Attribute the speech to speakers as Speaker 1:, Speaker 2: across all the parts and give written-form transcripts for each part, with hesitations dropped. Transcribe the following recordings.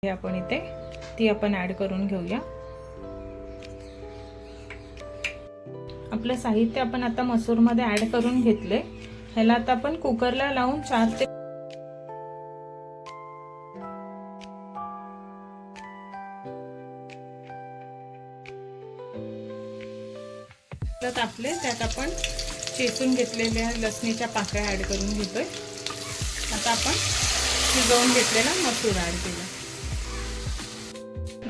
Speaker 1: आपण इथे ती आपण ऍड करून घेऊया। आपलं साहित्य आपण आता मसूर मध्ये ऍड करून घेतले। ह्याला आता आपण कुकरला लावून 4 ते आपले त्यात आपण चेचून घेतलेल्या लसणीच्या पाकळ्या ऍड करून घेतोय। आता आपण शिजवून घेतलेला मसूर ऍड केला।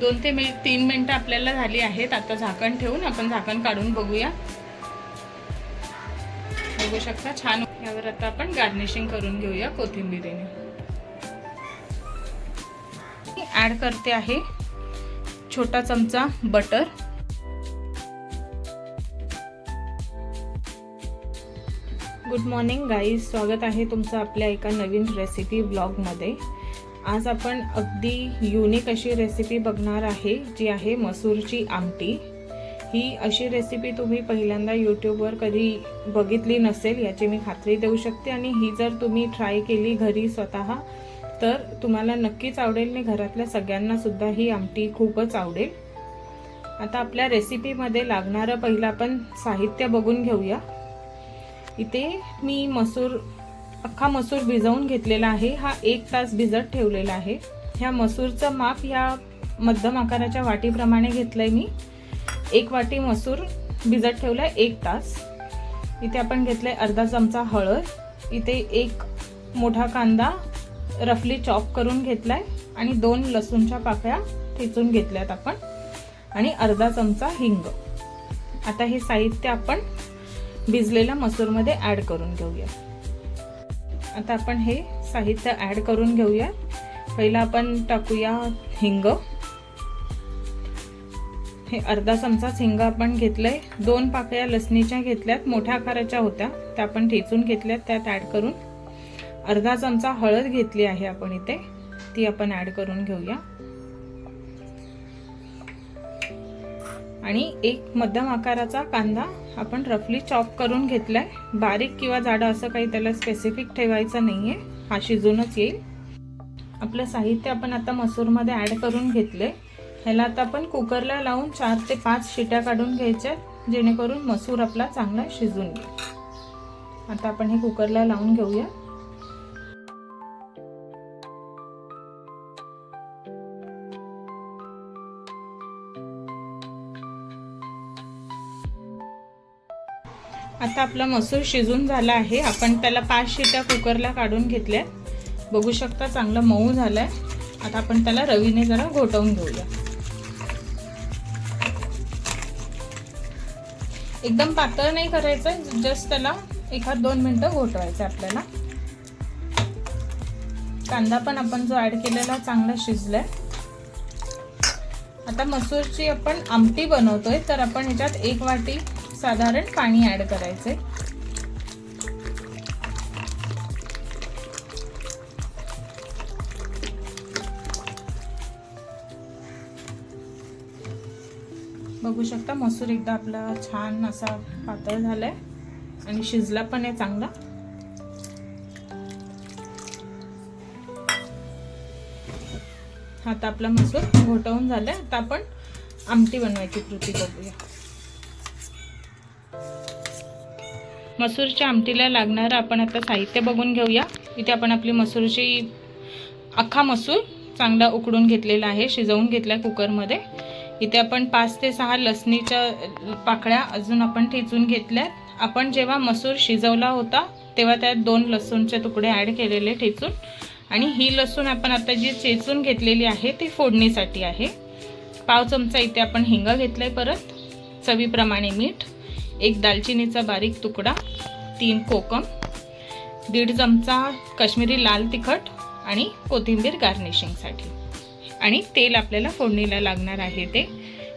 Speaker 1: 2 ते 3 मिनिटं आपल्याला झाली आहेत। आता झाकण ठेवून आपण झाकण काढून बघूया। बघू शकता छान। यावर आता आपण गार्निशिंग करून घेऊया कोथिंबीरीने। ऍड करते आहे छोटा चमचा बटर, गुड मॉर्निंग गाईज, स्वागत आहे तुमचं आपल्या एका नवीन रेसिपी ब्लॉग मध्ये। आज आपण अगदी युनिक अशी रेसिपी बघणार आहे, जी आहे मसूरची आमटी। ही अशी रेसिपी तुम्ही पहिल्यांदा यूट्यूबवर कधी बघितली नसेल याची मी खात्री देऊ शकते। आणि ही जर तुम्ही ट्राय केली घरी स्वतः तर तुम्हाला नक्कीच आवडेल आणि घरातल्या सगळ्यांना सुद्धा ही आमटी खूपच आवडेल। आता आपल्या रेसिपीमध्ये लागणारं पहिलं आपण साहित्य बघून घेऊया। इथे मी अख्खा मसूर भिजवून घेतलेला आहे। हा 1 तास भिजत ठेवलेला आहे। ह्या मसूरचं माप ह्या मध्यम आकाराच्या वाटीप्रमाणे घेतलंय मी। 1 वाटी मसूर भिजत ठेवलाय 1 तास। इथे आपण घेतलंय अर्धा चमचा हळद, इथे 1 मोठा कांदा रफली चॉप करून घेतलाय आणि 2 लसूणच्या पाकळ्या ठेचून घेतल्यात आपण, आणि अर्धा चमचा हिंग। आता हे साहित्य आपण भिजलेल्या मसूर मध्ये ऍड करून घेऊया। आता आपण हे साहित्य ऍड करून घेऊया। पहिला आपण टाकूया हिंग। हे अर्धा चमचा हिंग आपण घेतलंय। 2 पाकळ्या लसणीच्या घेतल्यात, मोठ्या आकाराच्या होत्या, त्या आपण ठेचून घेतल्यात, त्यात ऍड करून। अर्धा चमचा हळद घेतली आहे आपण इथे, ती आपण ऍड करून घेऊया। आणि 1 मध्यम आकाराचा कांदा आपण रफली चॉप करून घेतलाय। बारीक किंवा जाडा असं काही त्याला स्पेसिफिक ठेवायचं नाहीये, हा शिजूनच येईल। आपलं साहित्य आपण आता मसूर मध्ये ऍड करून घेतले। ह्याला आता आपण कुकरला लावून 4 ते 5 शिट्या काढून घ्यायच्या, जेणेकरून मसूर आपला चांगला शिजून येईल। आता आपण हे कुकरला लावून घेऊया। आता आपला मसूर शिजून झाला आहे। आपण त्याला 5 शिट्या कुकरला काढून घेतल्या, बघू शकता चांगला मऊ झालाय। आता आपण त्याला रवीने जरा घोटवून घेऊया। एकदम पातळ नाही करायचं, जस्ट त्याला 1-2 मिनिटं घोटवायचं आपल्याला। कांदा पण आपण जो ऍड केलेला चांगला शिजलाय। आता मसूरची आपण आमटी बनवतोय, तर आपण ह्याच्यात 1 वाटी साधारण पाणी ऍड करायचे। बघू शकता मसूर एकदा आपला छान असा पातळ झालाय आणि शिजला पण आहे चांगला। आता आपला मसूर घोटवून झालाय। आता आपण आमटी बनवायची कृती बघूया। मसूरच्या आमटीला लागणारं आपण आता साहित्य बघून घेऊया। इथे आपण आपली अख्खा मसूर चांगला उकडून घेतलेला आहे, शिजवून घेतलाय कुकरमध्ये। इथे आपण 5 ते 6 लसणीच्या पाकळ्या अजून आपण ठेचून घेतल्यात। आपण जेव्हा मसूर शिजवला होता तेव्हा त्यात 2 लसूणचे तुकडे ऍड केलेले ठेचून, आणि ही लसूण आपण आता जी चेचून घेतलेली आहे ती फोडणीसाठी आहे। 1/2 चमचा इथे आपण हिंग घेतलाय, परत चवीप्रमाणे मीठ, 1 दालचिनीचा बारीक तुकडा, 3 कोकम, 1.5 चमचा काश्मीरी लाल तिखट आणि कोथिंबीर गार्निशिंगसाठी, आणि तेल आपल्याला फोडणीला लागणार आहे ते।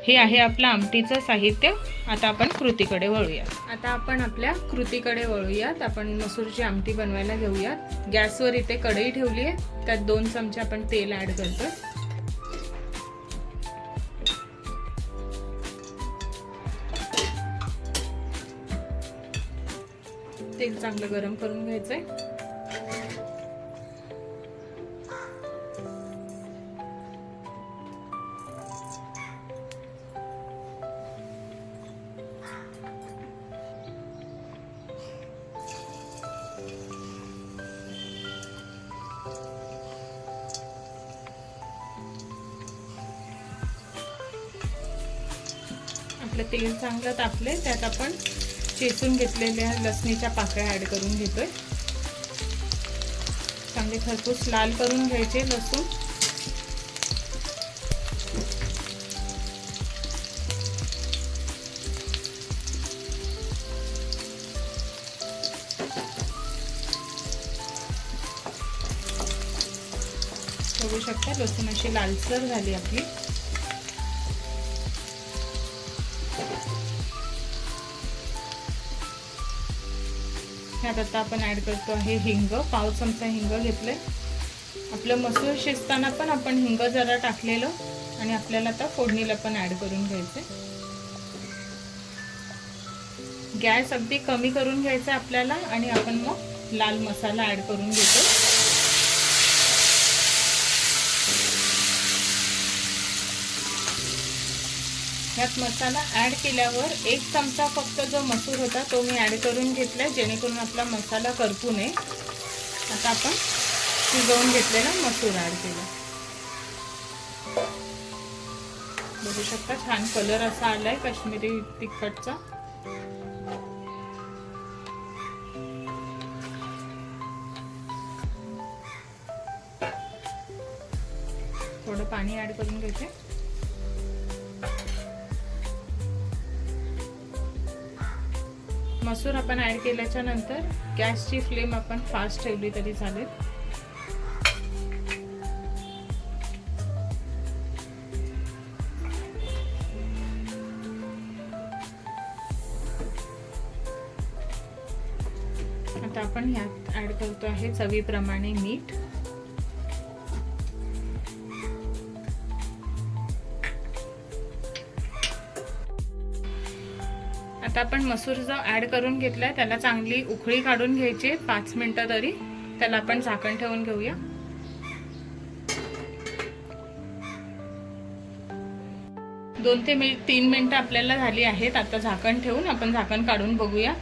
Speaker 1: हे आहे आपलं आमटीचं साहित्य। आता आपण कृतीकडे वळूया। आता आपण आपल्या कृतीकडे वळूयात। आपण मसूरची आमटी बनवायला घेऊयात। गॅसवर इथे कढई ठेवली आहे, त्यात 2 चमचे आपण तेल ऍड करतोय। तेल चांगलं गरम करून घ्यायचंय। आपलं तेल चांगलं तापले, त्यात आपण चेचून घेतलेल्या लसणीच्या पाकळ्या ॲड करून घेतोय. चांगले खरपूस लाल करून घ्यायचे लसूण. बघू शकता लसूण अशी लालसर झाली आपली. आता आपण ऍड करतो आहे हिंग. पाव चमचा हिंग घेतलंय. आपलं मसूर शिजताना पण आपण हिंग जरा टाकलेलं आणि आपल्याला आता फोडणीला पण ऍड करून घ्यायचंय. गॅस अगदी कमी करून घ्यायचा आपल्याला आणि आपण मग लाल मसाला ऍड करून घेतो. यात मसाला ॲड केल्यावर 1 चमचा फक्त जो मसूर होता तो मी ॲड करून घेतलाय, जेणेकरून आपला मसाला करपू नये. आता आपण शिजवून घेतलेला मसूर ॲड केला. बघू शकता छान कलर असा आलाय काश्मीरी तिखटचा. थोडं पाणी ॲड करून घ्यायचे. मसूर आपण ॲड केल्याच्या नंतर गॅसची फ्लेम आपण फास्ट ठेवली तरी चालेल. आता आपण ह्यात ॲड करतो आहे चवीप्रमाणे मीठ. आता आपण मसूर जो ॲड करून घेतलाय त्याला चांगली उकळी काढून घ्यायची 5 मिनिटं तरी. त्याला आपण झाकण ठेवून घेऊया. 2 ते 3 मिनिटं आपल्याला झाली आहेत. आता झाकण ठेवून आपण झाकण काढून बघूया.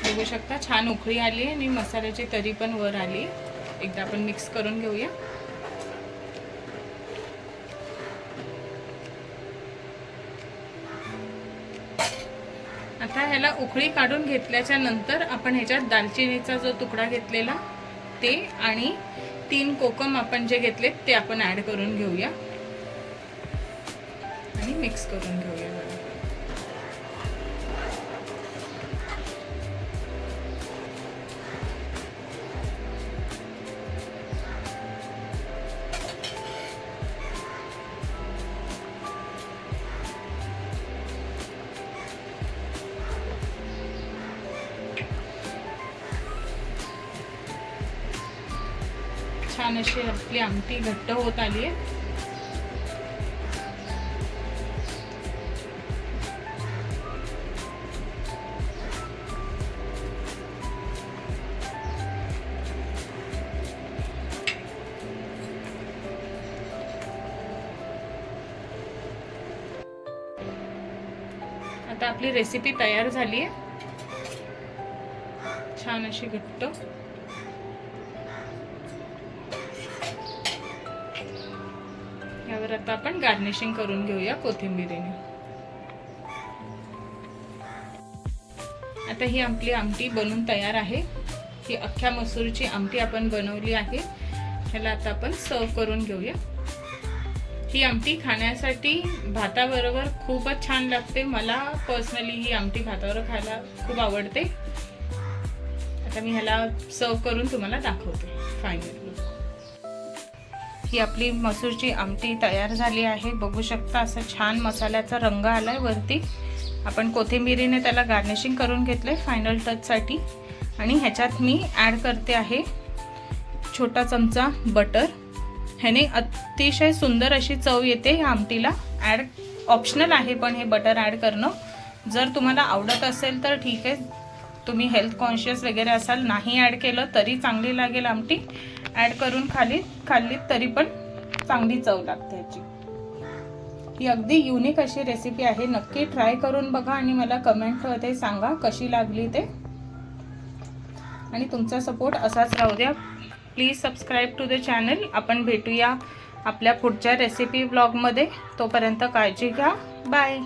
Speaker 1: बघू शकता छान उकळी आली आणि मसाल्याची तरी पण वर आली. एकदा आपण मिक्स करून घेऊया. आता ह्याला उकळी काढून घेतल्याच्या नंतर आपण ह्याच्यात दालचिनीचा जो तुकडा घेतलेला ते आणि 3 कोकम आपण जे घेतले ते आपण ॲड करून घेऊया आणि मिक्स करून घेऊया. छान अशी आपली आमटी घट्ट होत आली आहे. आता आपली रेसिपी तयार झाली आहे. छान अशी घट्ट. यावर आता आपण गार्निशिंग करून घेऊया कोथिंबीरीने. आता ही आपली आमटी बनून तयार आहे. ही अख्ख्या मसूरची आमटी आपण बनवली आहे. ह्याला आता आपण सर्व करून घेऊया. ही आमटी खाण्यासाठी भाताबरोबर खूपच छान लागते. मला पर्सनली ही आमटी भातावर खायला खूप आवडते. आता मी ह्याला सर्व करून तुम्हाला दाखवते फायनली. ही आपली मसूरची आमटी तयार झाली आहे. बघू शकता असं छान मसाल्याचा रंग आलाय वरती. आपण कोथिंबीरीने त्याला गार्निशिंग करून घेतलंय फायनल टचसाठी. आणि ह्याच्यात मी ॲड करते आहे छोटा चमचा बटर. ह्याने अतिशय सुंदर अशी चव येते ह्या आमटीला. ॲड ऑप्शनल आहे पण हे बटर ॲड करणं. जर तुम्हाला आवडत असेल तर ठीक आहे. तुम्ही हेल्थ कॉन्शियस वगैरे असाल नाही ॲड केलं तरी चांगली लागेल आमटी. ॲड करून खाल्लीत तरी पण चांगली चव लागते याची. ही अगदी युनिक अशी रेसिपी आहे. नक्की ट्राय करून बघा आणि मला कमेंटमध्ये सांगा कशी लागली ते. आणि तुमचा सपोर्ट असाच राहू द्या. Please subscribe to the channel. आपण भेटूया आपल्या पुढच्या रेसिपी ब्लॉगमध्ये. तोपर्यंत काळजी घ्या. बाय.